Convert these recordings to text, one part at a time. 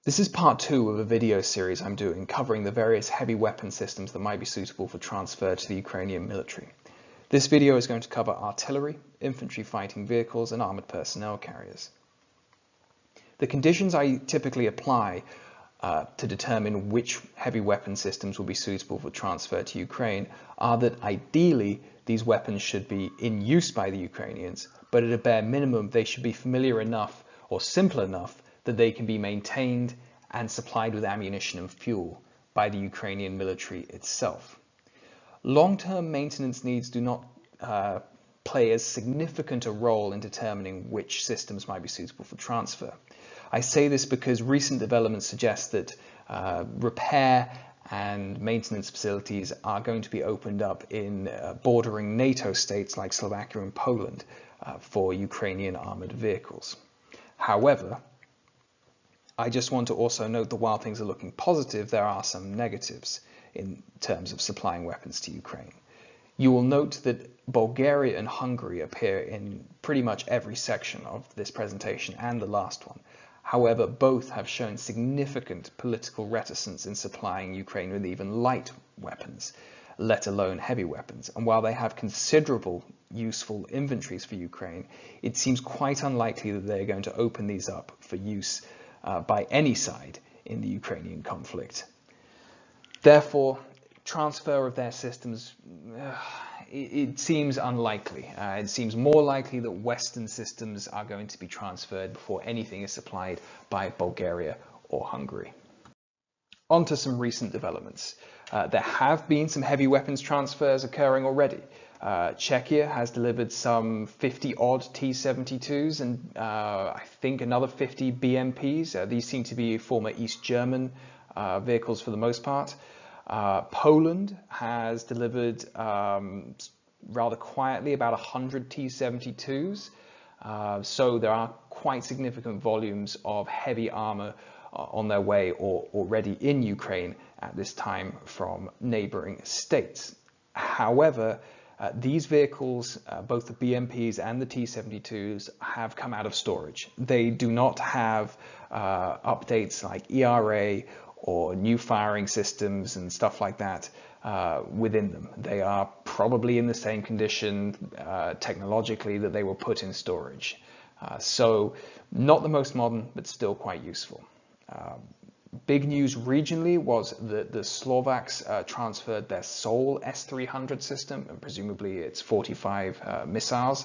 This is part 2 of a video series I'm doing covering the various heavy weapon systems that might be suitable for transfer to the Ukrainian military. This video is going to cover artillery, infantry fighting vehicles, and armoured personnel carriers. The conditions I typically apply to determine which heavy weapon systems will be suitable for transfer to Ukraine are that ideally these weapons should be in use by the Ukrainians, but at a bare minimum they should be familiar enough or simple enough that they can be maintained and supplied with ammunition and fuel by the Ukrainian military itself. Long-term maintenance needs do not play as significant a role in determining which systems might be suitable for transfer. I say this because recent developments suggest that repair and maintenance facilities are going to be opened up in bordering NATO states like Slovakia and Poland for Ukrainian armoured vehicles. However, I just want to also note that while things are looking positive, there are some negatives in terms of supplying weapons to Ukraine. You will note that Bulgaria and Hungary appear in pretty much every section of this presentation and the last one. However, both have shown significant political reticence in supplying Ukraine with even light weapons, let alone heavy weapons. And while they have considerable useful inventories for Ukraine, it seems quite unlikely that they're going to open these up for use by any side in the Ukrainian conflict. Therefore, transfer of their systems, it seems unlikely. It seems more likely that Western systems are going to be transferred before anything is supplied by Bulgaria or Hungary. On to some recent developments. There have been some heavy weapons transfers occurring already. Czechia has delivered some 50-odd T-72s and I think another 50 BMPs. These seem to be former East German vehicles for the most part. Poland has delivered rather quietly about 100 T-72s. So there are quite significant volumes of heavy armour on their way or already in Ukraine at this time from neighbouring states. However, these vehicles, both the BMPs and the T-72s, have come out of storage. They do not have updates like ERA or new firing systems and stuff like that within them. They are probably in the same condition technologically that they were put in storage. So not the most modern, but still quite useful. Big news regionally was that the Slovaks transferred their sole S-300 system, and presumably it's 45 missiles.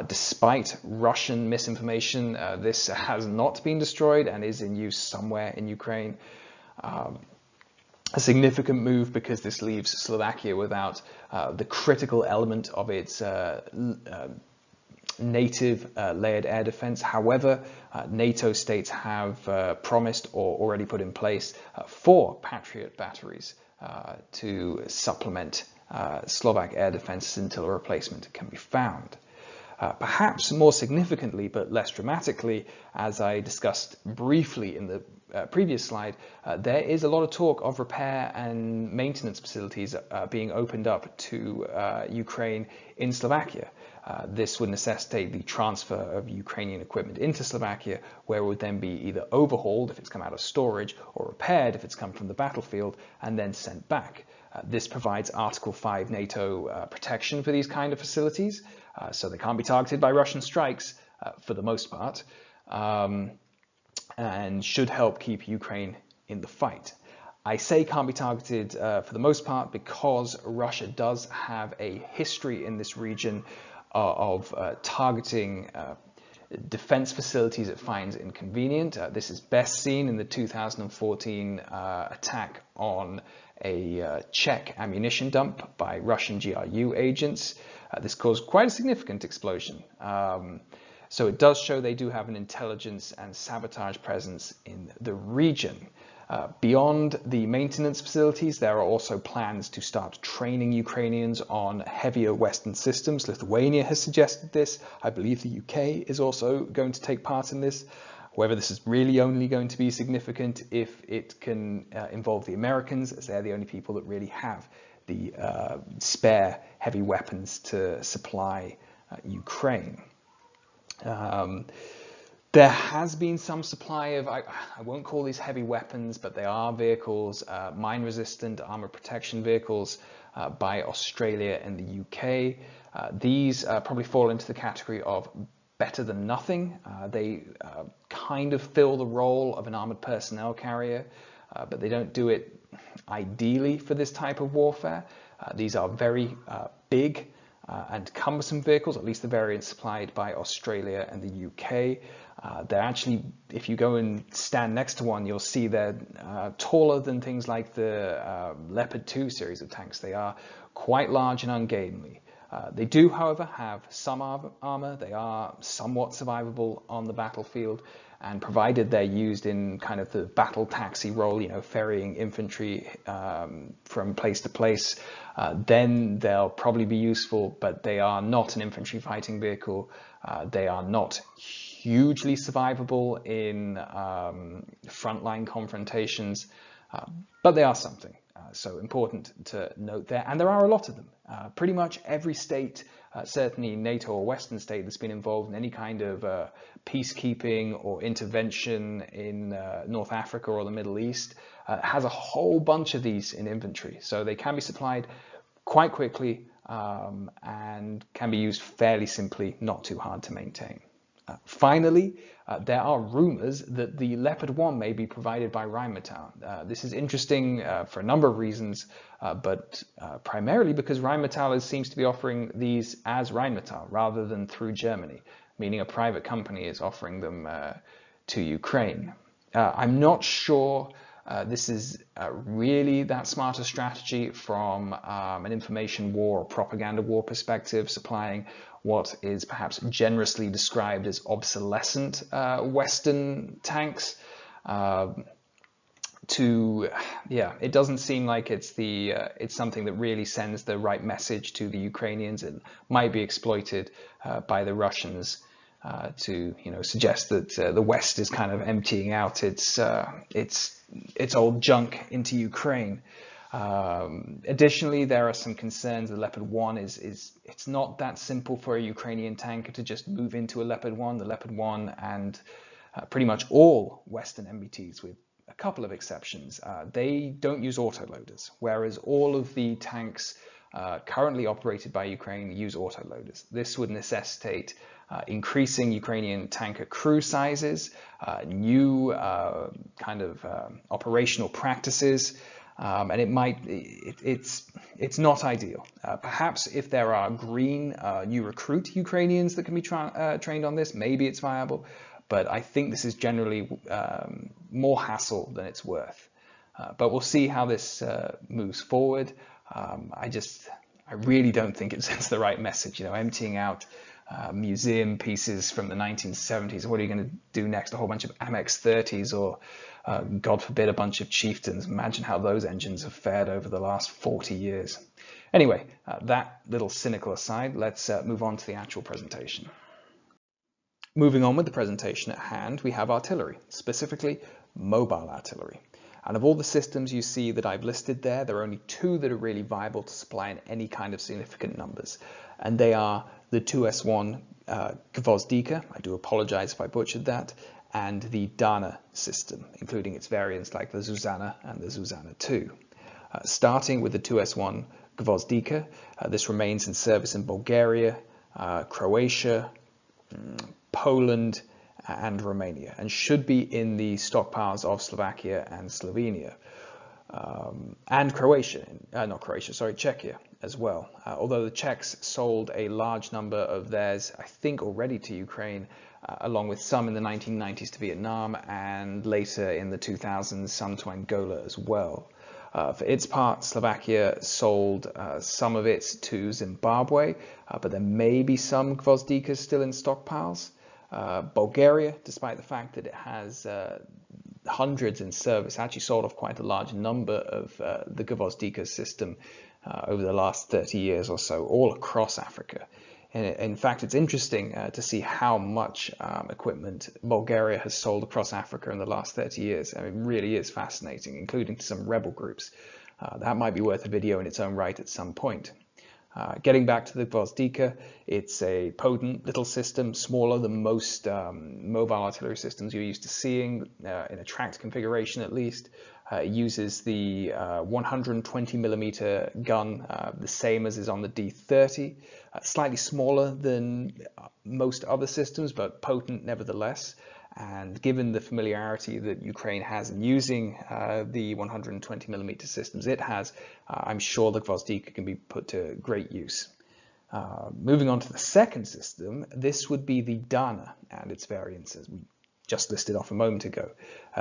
Despite Russian misinformation, this has not been destroyed and is in use somewhere in Ukraine. A significant move because this leaves Slovakia without the critical element of its native layered air defense. However, NATO states have promised or already put in place 4 Patriot batteries to supplement Slovak air defenses until a replacement can be found. Perhaps more significantly, but less dramatically, as I discussed briefly in the previous slide, there is a lot of talk of repair and maintenance facilities being opened up to Ukraine in Slovakia. This would necessitate the transfer of Ukrainian equipment into Slovakia, where it would then be either overhauled if it's come out of storage or repaired if it's come from the battlefield and then sent back. This provides Article 5 NATO protection for these kind of facilities, so they can't be targeted by Russian strikes for the most part, and should help keep Ukraine in the fight. I say can't be targeted for the most part because Russia does have a history in this region of targeting defense facilities it finds inconvenient. This is best seen in the 2014 attack on a Czech ammunition dump by Russian GRU agents. This caused quite a significant explosion. So it does show they do have an intelligence and sabotage presence in the region. Beyond the maintenance facilities, there are also plans to start training Ukrainians on heavier Western systems. Lithuania has suggested this. I believe the UK is also going to take part in this. However, this is really only going to be significant if it can involve the Americans, as they're the only people that really have the spare heavy weapons to supply Ukraine. There has been some supply of, I won't call these heavy weapons, but they are vehicles, mine-resistant armor protection vehicles by Australia and the UK. These probably fall into the category of better than nothing. They kind of fill the role of an armored personnel carrier, but they don't do it ideally for this type of warfare. These are very big and cumbersome vehicles, at least the variants supplied by Australia and the UK. They're actually, if you go and stand next to one, you'll see they're taller than things like the Leopard 2 series of tanks. They are quite large and ungainly. They do, however, have some armor. They are somewhat survivable on the battlefield, and provided they're used in kind of the battle taxi role, you know, ferrying infantry from place to place, then they'll probably be useful, but they are not an infantry fighting vehicle. They are not hugely survivable in frontline confrontations, but they are something. So important to note there, and there are a lot of them. Pretty much every state, certainly NATO or Western state that's been involved in any kind of peacekeeping or intervention in North Africa or the Middle East has a whole bunch of these in inventory. So they can be supplied quite quickly and can be used fairly simply, not too hard to maintain. Finally, there are rumors that the Leopard 1 may be provided by Rheinmetall. This is interesting for a number of reasons, but primarily because Rheinmetall seems to be offering these as Rheinmetall rather than through Germany, meaning a private company is offering them to Ukraine. I'm not sure this is really that smart a strategy from an information war or propaganda war perspective, supplying what is perhaps generously described as obsolescent Western tanks. It doesn't seem like it's something that really sends the right message to the Ukrainians. It might be exploited by the Russians to, you know, suggest that the West is kind of emptying out its old junk into Ukraine. Additionally, there are some concerns. The Leopard 1 it's not that simple for a Ukrainian tanker to just move into a Leopard 1. The Leopard 1 and pretty much all Western MBTs, with a couple of exceptions, they don't use autoloaders, whereas all of the tanks currently operated by Ukraine use autoloaders. This would necessitate increasing Ukrainian tanker crew sizes, new kind of operational practices, and it's not ideal. Perhaps if there are green new recruit Ukrainians that can be trained on this, maybe it's viable, but I think this is generally more hassle than it's worth. But we'll see how this moves forward. I really don't think it sends the right message, you know, emptying out museum pieces from the 1970s. What are you going to do next? A whole bunch of Amex 30s or, God forbid, a bunch of Chieftains. Imagine how those engines have fared over the last 40 years. Anyway, that little cynical aside, let's move on to the actual presentation. Moving on with the presentation at hand, we have artillery, specifically mobile artillery. And of all the systems you see that I've listed there, there are only two that are really viable to supply in any kind of significant numbers. And they are the 2S1 Gvozdika, I do apologize if I butchered that, and the Dana system, including its variants like the Zuzana and the Zuzana 2. Starting with the 2S1 Gvozdika, this remains in service in Bulgaria, Croatia, Poland, and Romania, and should be in the stockpiles of Slovakia and Slovenia, and Czechia as well. Although the Czechs sold a large number of theirs, I think, already to Ukraine, along with some in the 1990s to Vietnam, and later in the 2000s, some to Angola as well. For its part, Slovakia sold some of its to Zimbabwe, but there may be some Gvozdikas still in stockpiles. Bulgaria, despite the fact that it has hundreds in service, actually sold off quite a large number of the Gvozdika system over the last 30 years or so, all across Africa. And in fact, it's interesting to see how much equipment Bulgaria has sold across Africa in the last 30 years. I mean, it really is fascinating, including to some rebel groups. That might be worth a video in its own right at some point. Getting back to the Gvozdika, it's a potent little system, smaller than most mobile artillery systems you're used to seeing, in a tracked configuration at least. It uses the 120mm gun, the same as is on the D30, slightly smaller than most other systems, but potent nevertheless. And given the familiarity that Ukraine has in using the 120mm systems it has, I'm sure the Gvozdika can be put to great use. Moving on to the second system, this would be the Dana and its variants, as we just listed off a moment ago.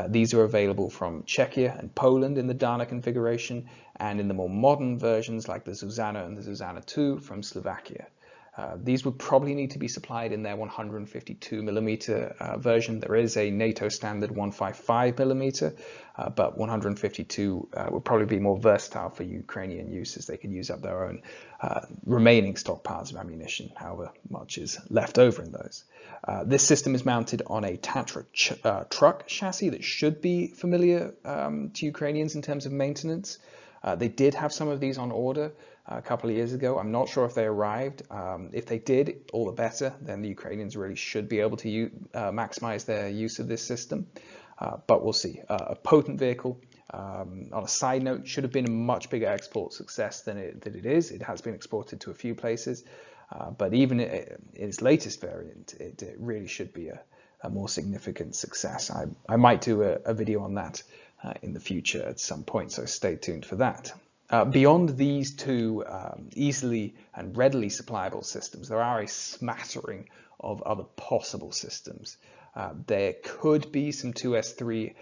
These are available from Czechia and Poland in the Dana configuration, and in the more modern versions like the Zuzana and the Zuzana II from Slovakia. These would probably need to be supplied in their 152mm version. There is a NATO standard 155mm, but 152 would probably be more versatile for Ukrainian use, as they could use up their own remaining stockpiles of ammunition, however much is left over in those. This system is mounted on a Tatra truck chassis that should be familiar to Ukrainians in terms of maintenance. They did have some of these on order a couple of years ago. I'm not sure if they arrived. If they did, all the better. Then the Ukrainians really should be able to maximize their use of this system. But we'll see. A potent vehicle. On a side note, should have been a much bigger export success than it is. It has been exported to a few places. But even in its latest variant, it really should be a more significant success. I might do a video on that in the future at some point, so stay tuned for that. Beyond these two easily and readily supplyable systems, there are a smattering of other possible systems. There could be some 2S3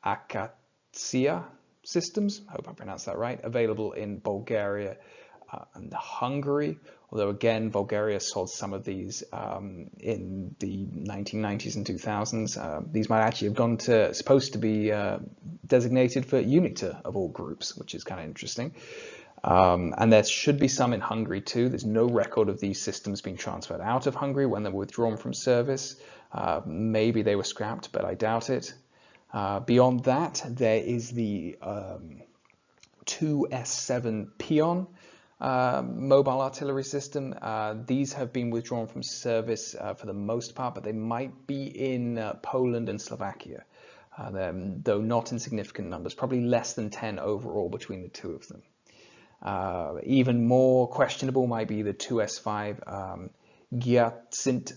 APCs systems, I hope I pronounced that right, available in Bulgaria and Hungary, although again Bulgaria sold some of these in the 1990s and 2000s. These might actually have gone to, supposed to be designated for UNITA of all groups, which is kind of interesting. And there should be some in Hungary too. There's no record of these systems being transferred out of Hungary when they were withdrawn from service. Maybe they were scrapped, but I doubt it. Beyond that, there is the 2S7 Pion mobile artillery system. These have been withdrawn from service for the most part, but they might be in Poland and Slovakia, though not in significant numbers, probably less than 10 overall between the two of them. Even more questionable might be the 2S5 Giatsint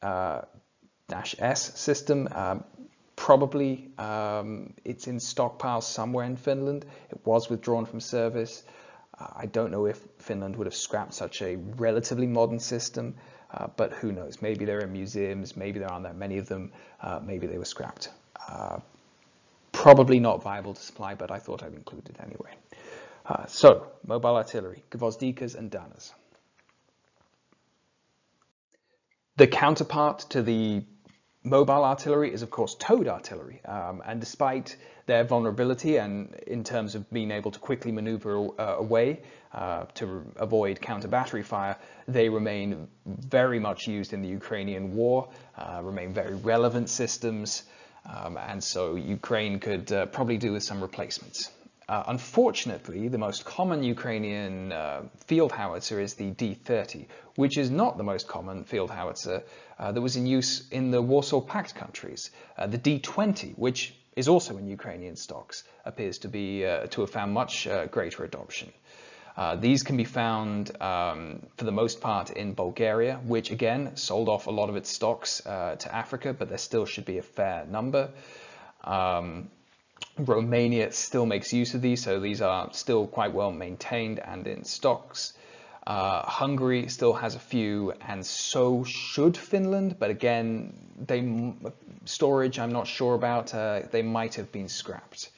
-S system. Probably it's in stockpiles somewhere in Finland. It was withdrawn from service. I don't know if Finland would have scrapped such a relatively modern system, but who knows? Maybe they're in museums, maybe there aren't that many of them, maybe they were scrapped. Probably not viable to supply, but I thought I'd include it anyway. So, mobile artillery, Gvozdikas and Danas. The counterpart to the mobile artillery is, of course, towed artillery, and despite their vulnerability and in terms of being able to quickly maneuver away to avoid counter-battery fire, they remain very much used in the Ukrainian war, remain very relevant systems, and so Ukraine could probably do with some replacements. Unfortunately, the most common Ukrainian field howitzer is the D30, which is not the most common field howitzer that was in use in the Warsaw Pact countries. The D20, which is also in Ukrainian stocks, appears to have found much greater adoption. These can be found for the most part in Bulgaria, which again sold off a lot of its stocks to Africa, but there still should be a fair number. Romania still makes use of these, so these are still quite well maintained and in stocks. Hungary still has a few, and so should Finland, but again, storage I'm not sure about. They might have been scrapped.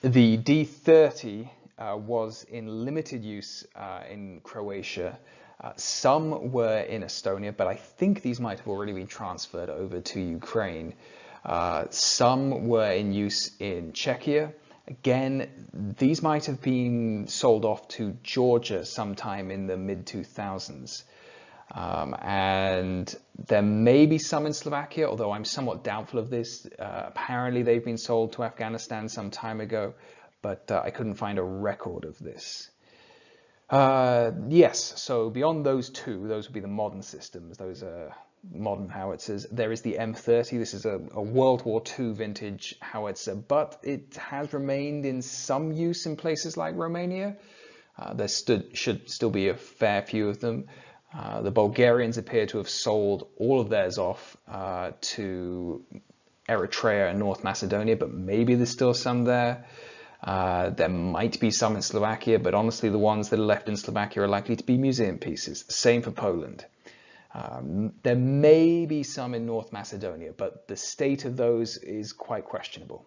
The D30 was in limited use in Croatia. Some were in Estonia, but I think these might have already been transferred over to Ukraine. Some were in use in Czechia. Again, these might have been sold off to Georgia sometime in the mid-2000s. And there may be some in Slovakia, although I'm somewhat doubtful of this. Apparently they've been sold to Afghanistan some time ago, but I couldn't find a record of this. Yes, so beyond those two, those would be the modern systems, those are modern howitzers. There is the M30. This is a World War II vintage howitzer, but it has remained in some use in places like Romania. There should still be a fair few of them. The Bulgarians appear to have sold all of theirs off to Eritrea and North Macedonia, but maybe there's still some there. There might be some in Slovakia, but honestly the ones that are left in Slovakia are likely to be museum pieces. Same for Poland. There may be some in North Macedonia, but the state of those is quite questionable.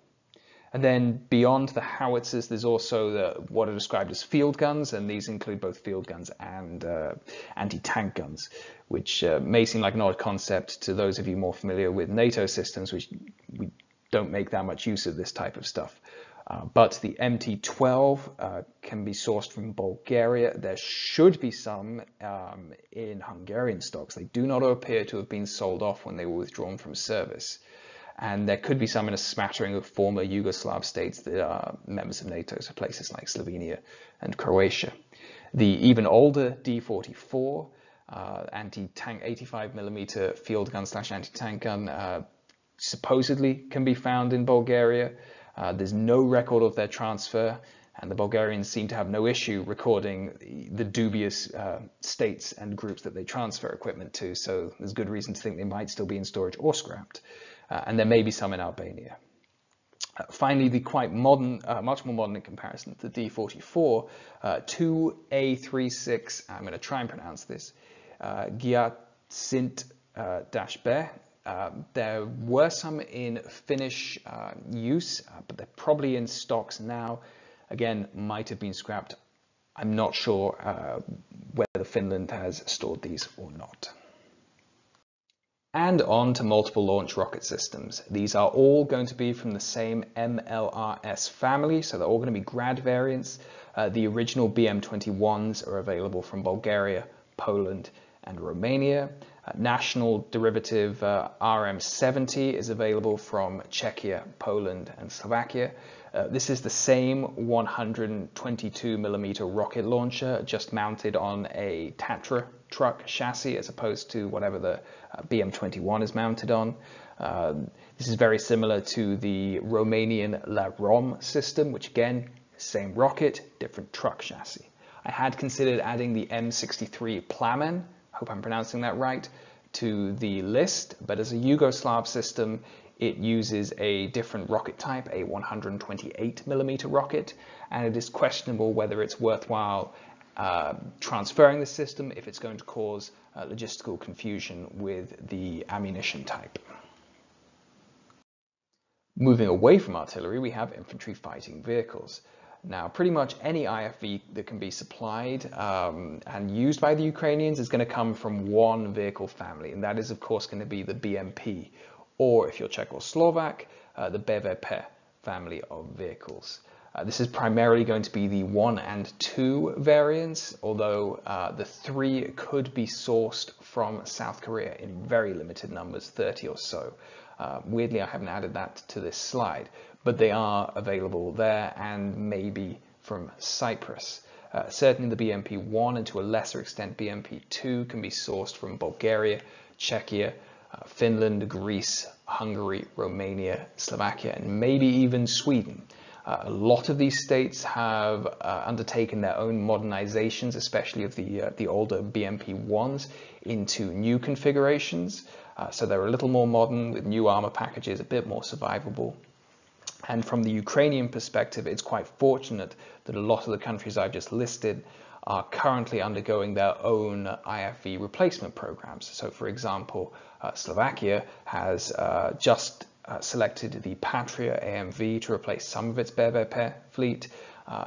And then beyond the howitzers, there's also what are described as field guns, and these include both field guns and anti-tank guns, which may seem like an odd concept to those of you more familiar with NATO systems, which we don't make that much use of this type of stuff. But the MT-12 can be sourced from Bulgaria. There should be some in Hungarian stocks. They do not appear to have been sold off when they were withdrawn from service. And there could be some in a smattering of former Yugoslav states that are members of NATO, so places like Slovenia and Croatia. The even older D-44 anti-tank 85mm field gun / anti-tank gun supposedly can be found in Bulgaria. There's no record of their transfer, and the Bulgarians seem to have no issue recording the dubious states and groups that they transfer equipment to, so there's good reason to think they might still be in storage or scrapped. And there may be some in Albania. Finally, the quite modern, much more modern in comparison, the D-44, 2A36, I'm going to try and pronounce this, Giatsint-B. There were some in Finnish use, but they're probably in stocks now. Again, might have been scrapped. I'm not sure whether Finland has stored these or not. And on to multiple launch rocket systems. These are all going to be from the same MLRS family, so they're all going to be grad variants. The original BM-21s are available from Bulgaria, Poland, and Romania. National derivative RM-70 is available from Czechia, Poland, and Slovakia. This is the same 122mm rocket launcher, just mounted on a Tatra truck chassis as opposed to whatever the BM-21 is mounted on. This is very similar to the Romanian La Rom system, which again, same rocket, different truck chassis. I had considered adding the M63 Plamen, hope I'm pronouncing that right, to the list, but as a Yugoslav system, it uses a different rocket type, a 128mm rocket, and it is questionable whether it's worthwhile transferring the system if it's going to cause logistical confusion with the ammunition type. Moving away from artillery, we have infantry fighting vehicles. Now, pretty much any IFV that can be supplied and used by the Ukrainians is going to come from one vehicle family, and that is, of course, going to be the BMP, or if you're Czechoslovak, the BVP family of vehicles. This is primarily going to be the 1 and 2 variants, although the 3 could be sourced from South Korea in very limited numbers, 30 or so. Weirdly, I haven't added that to this slide, but they are available there and maybe from Cyprus. Certainly the BMP-1 and to a lesser extent BMP-2 can be sourced from Bulgaria, Czechia, Finland, Greece, Hungary, Romania, Slovakia, and maybe even Sweden. A lot of these states have undertaken their own modernizations, especially of the older BMP-1s, into new configurations. So they're a little more modern with new armor packages, a bit more survivable. And from the Ukrainian perspective, it's quite fortunate that a lot of the countries I've just listed are currently undergoing their own IFV replacement programs. So for example, Slovakia has just selected the Patria AMV to replace some of its BVP fleet.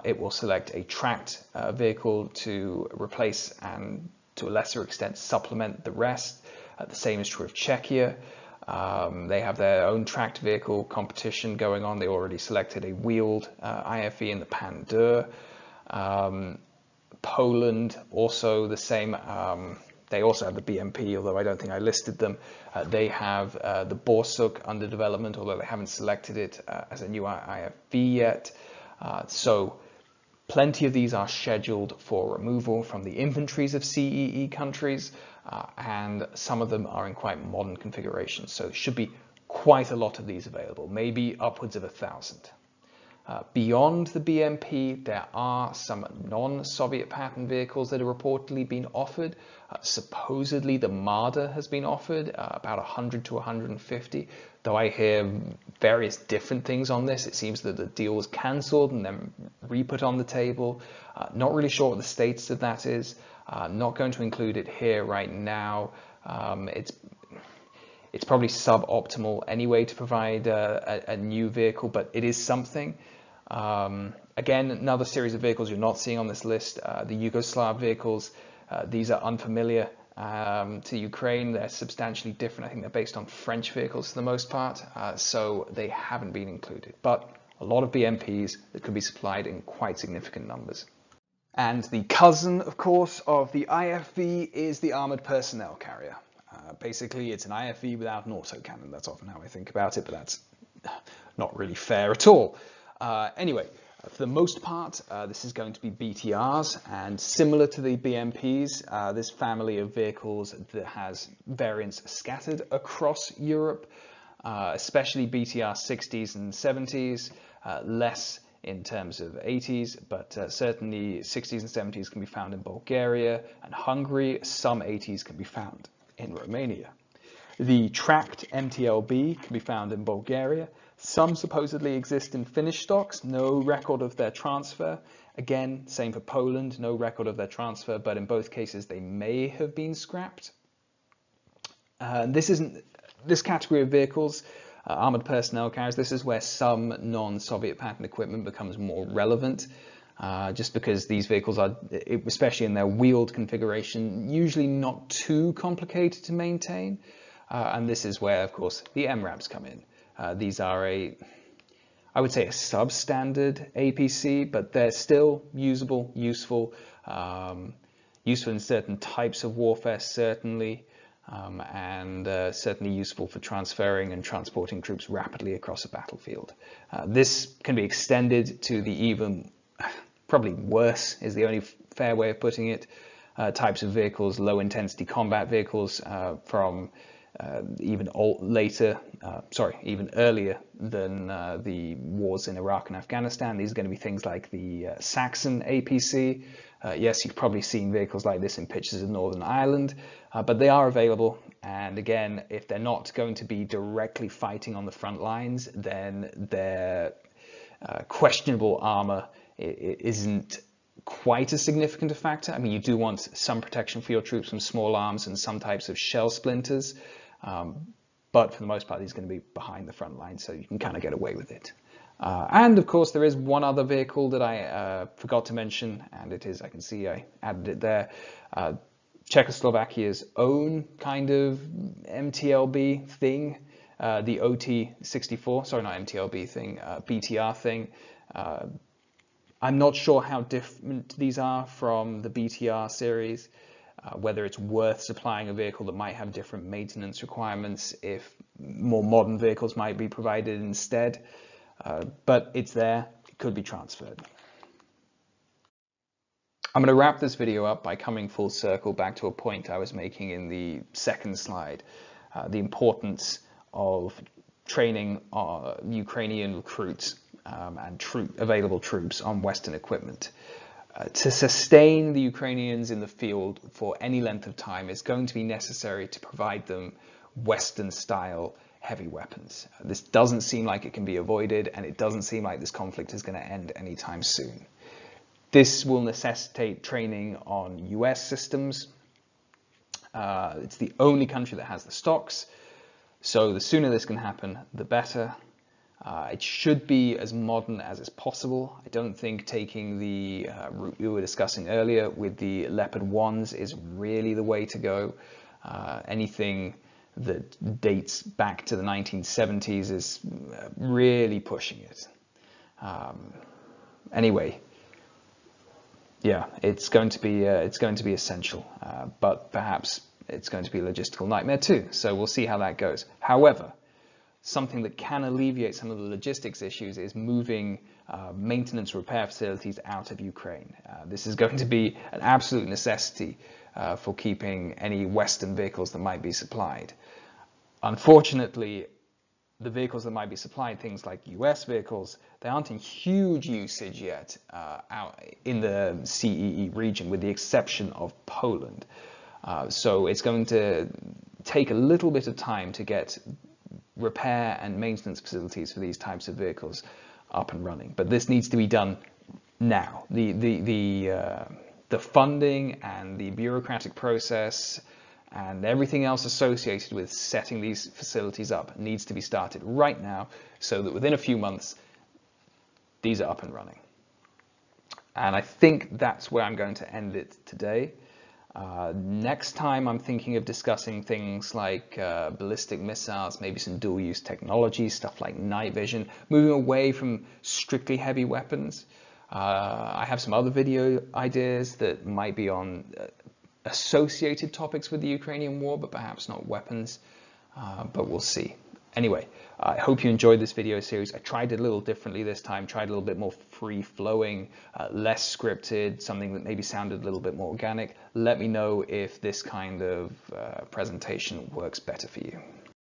It will select a tracked vehicle to replace and to a lesser extent supplement the rest. The same is true of Czechia. They have their own tracked vehicle competition going on. They already selected a wheeled IFV in the Pandur. Poland, also the same. They also have the BMP, although I don't think I listed them. They have the Borsuk under development, although they haven't selected it as a new IFV yet. So Plenty of these are scheduled for removal from the inventories of CEE countries, and some of them are in quite modern configurations. So there should be quite a lot of these available, maybe upwards of 1,000. Beyond the BMP, there are some non-Soviet pattern vehicles that are reportedly being offered. Supposedly the Marder has been offered, about 100 to 150, though I hear various different things on this. It seems that the deal was cancelled and then re-put on the table. Not really sure what the status of that is. Not going to include it here right now. It's probably suboptimal anyway to provide a new vehicle, but it is something. Again, another series of vehicles you're not seeing on this list, the Yugoslav vehicles. These are unfamiliar to Ukraine. They're substantially different. I think they're based on French vehicles for the most part, so they haven't been included. But a lot of BMPs that could be supplied in quite significant numbers. And the cousin, of course, of the IFV is the Armoured Personnel Carrier. Basically, it's an IFV without an autocannon. That's often how I think about it, but that's not really fair at all. Anyway, for the most part, this is going to be BTRs, and similar to the BMPs, this family of vehicles that has variants scattered across Europe, especially BTR 60s and 70s, less in terms of 80s, but certainly 60s and 70s can be found in Bulgaria and Hungary. Some 80s can be found in Romania. The tracked MTLB can be found in Bulgaria. Some supposedly exist in Finnish stocks, no record of their transfer. Again, same for Poland, no record of their transfer, but in both cases they may have been scrapped. This category of vehicles, armoured personnel carriers, this is where some non-Soviet pattern equipment becomes more relevant. Just because these vehicles are, especially in their wheeled configuration, usually not too complicated to maintain. And this is where, of course, the MRAPs come in. These are I would say a substandard APC, but they're still usable, useful in certain types of warfare, certainly, and certainly useful for transferring and transporting troops rapidly across a battlefield. This can be extended to the even, probably worse is the only fair way of putting it, types of vehicles, low intensity combat vehicles from even earlier than the wars in Iraq and Afghanistan. These are going to be things like the Saxon APC. Yes, you've probably seen vehicles like this in pictures of Northern Ireland, but they are available. And again, if they're not going to be directly fighting on the front lines, then their questionable armor isn't quite as significant a factor. I mean, you do want some protection for your troops from small arms and some types of shell splinters, but for the most part, these are going to be behind the front line, so you can kind of get away with it. And of course, there is one other vehicle that I forgot to mention, and it is, I can see I added it there, Czechoslovakia's own kind of MTLB thing, the OT-64, sorry, not MTLB thing, BTR thing. I'm not sure how different these are from the BTR series, whether it's worth supplying a vehicle that might have different maintenance requirements if more modern vehicles might be provided instead, but it's there, it could be transferred. I'm going to wrap this video up by coming full circle back to a point I was making in the second slide, the importance of training Ukrainian recruits and available troops on Western equipment. To sustain the Ukrainians in the field for any length of time, it's going to be necessary to provide them Western-style heavy weapons. This doesn't seem like it can be avoided, and it doesn't seem like this conflict is going to end anytime soon. This will necessitate training on US systems. It's the only country that has the stocks, so the sooner this can happen, the better. It should be as modern as is possible. I don't think taking the route we were discussing earlier with the Leopard 1s is really the way to go. Anything that dates back to the 1970s is really pushing it. Anyway, yeah, it's going to be essential, but perhaps it's going to be a logistical nightmare too. So we'll see how that goes. However, something that can alleviate some of the logistics issues is moving maintenance repair facilities out of Ukraine. This is going to be an absolute necessity for keeping any Western vehicles that might be supplied. Unfortunately, the vehicles that might be supplied, things like US vehicles, they aren't in huge usage yet out in the CEE region, with the exception of Poland. So it's going to take a little bit of time to get repair and maintenance facilities for these types of vehicles up and running. But this needs to be done now. The funding and the bureaucratic process and everything else associated with setting these facilities up needs to be started right now, so that within a few months these are up and running. And I think that's where I'm going to end it today. Next time I'm thinking of discussing things like ballistic missiles, maybe some dual-use technology, stuff like night vision, moving away from strictly heavy weapons. I have some other video ideas that might be on associated topics with the Ukrainian war, but perhaps not weapons, but we'll see. Anyway, I hope you enjoyed this video series. I tried it a little differently this time, tried a little bit more free-flowing, less scripted, something that maybe sounded a little bit more organic. Let me know if this kind of presentation works better for you.